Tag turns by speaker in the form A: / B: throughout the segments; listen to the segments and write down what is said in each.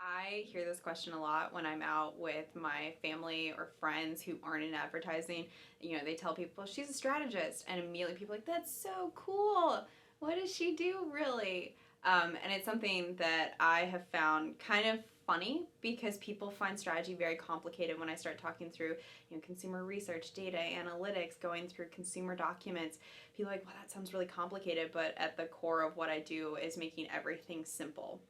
A: I hear this question a lot when I'm out with my family or friends who aren't in advertising. They tell people she's a strategist, and immediately people are like, that's so cool. What does she do really? And it's something that I have found kind of funny because people find strategy very complicated when I start talking through, consumer research, data, analytics, going through consumer documents. People are like, well, that sounds really complicated, but at the core of what I do is making everything simple.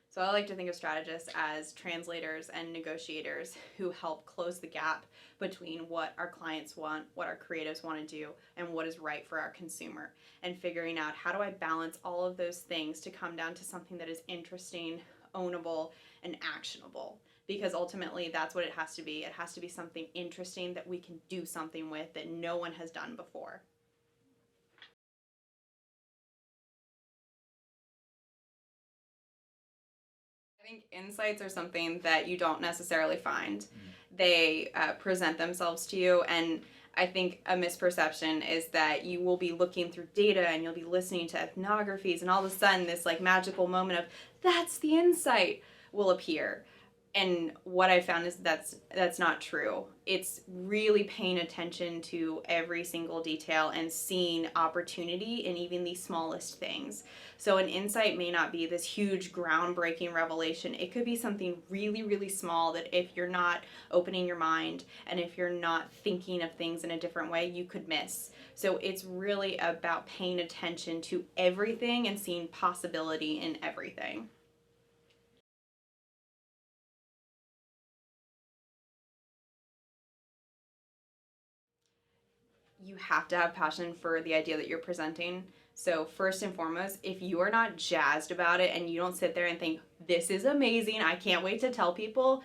A: So I like to think of strategists as translators and negotiators who help close the gap between what our clients want, what our creatives want to do, and what is right for our consumer. And figuring out how do I balance all of those things to come down to something that is interesting, ownable, and actionable. Because ultimately that's what it has to be. It has to be something interesting that we can do something with that no one has done before. I think insights are something that you don't necessarily find. They present themselves to you, and I think a misperception is that you will be looking through data and you'll be listening to ethnographies, and all of a sudden this like magical moment of that's the insight will appear. And what I found is that's not true. It's really paying attention to every single detail and seeing opportunity in even the smallest things. So an insight may not be this huge groundbreaking revelation. It could be something really, really small that if you're not opening your mind and if you're not thinking of things in a different way, you could miss. So it's really about paying attention to everything and seeing possibility in everything. You have to have passion for the idea that you're presenting. So, first and foremost, if you are not jazzed about it and you don't sit there and think, this is amazing, I can't wait to tell people,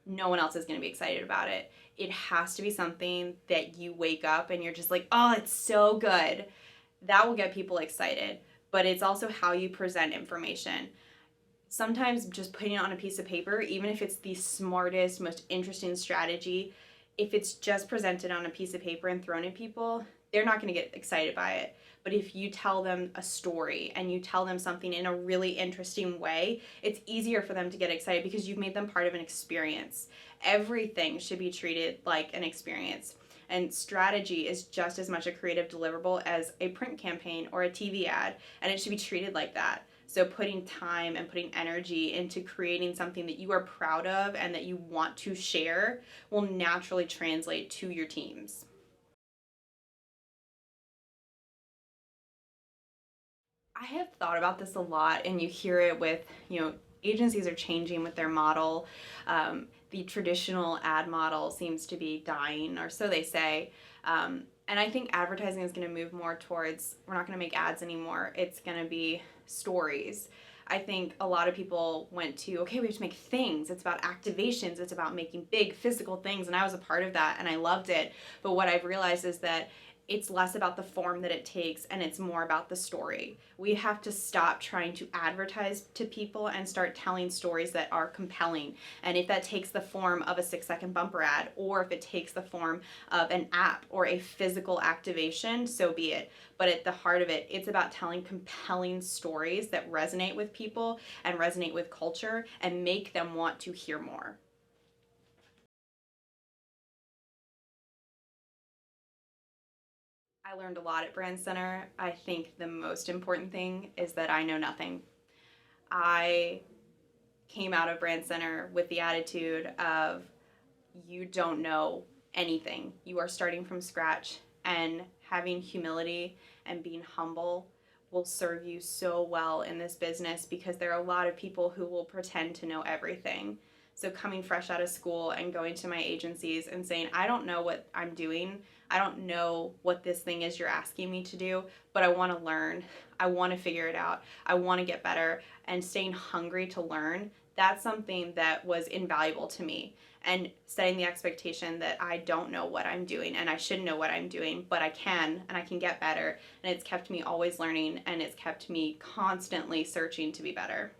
A: no one else is going to be excited about it. It has to be something that you wake up and you're just like, oh, it's so good. That will get people excited. But it's also how you present information. Sometimes just putting it on a piece of paper, even if it's the smartest, most interesting strategy, if it's just presented on a piece of paper and thrown at people, they're not going to get excited by it. But if you tell them a story and you tell them something in a really interesting way, it's easier for them to get excited because you've made them part of an experience. Everything should be treated like an experience. And strategy is just as much a creative deliverable as a print campaign or a TV ad, and it should be treated like that. So putting time and putting energy into creating something that you are proud of and that you want to share will naturally translate to your teams. I have thought about this a lot, and you hear it with, agencies are changing with their model. The traditional ad model seems to be dying, or so they say. And I think advertising is going to move more towards we're not going to make ads anymore. It's going to be stories. I think a lot of people went to, okay, we have to make things. It's about activations. It's about making big physical things. And I was a part of that and I loved it. But what I've realized is that it's less about the form that it takes and it's more about the story. We have to stop trying to advertise to people and start telling stories that are compelling. And if that takes the form of a 6-second bumper ad, or if it takes the form of an app or a physical activation, so be it. But at the heart of it, it's about telling compelling stories that resonate with people and resonate with culture and make them want to hear more. I learned a lot at Brandcenter. I think the most important thing is that I know nothing. I came out of Brandcenter with the attitude of you don't know anything. You are starting from scratch, and having humility and being humble will serve you so well in this business because there are a lot of people who will pretend to know everything. So coming fresh out of school and going to my agencies and saying, I don't know what I'm doing. I don't know what this thing is you're asking me to do, but I want to learn. I want to figure it out. I want to get better, and staying hungry to learn. That's something that was invaluable to me, and setting the expectation that I don't know what I'm doing and I shouldn't know what I'm doing, but I can, and I can get better. And it's kept me always learning, and it's kept me constantly searching to be better.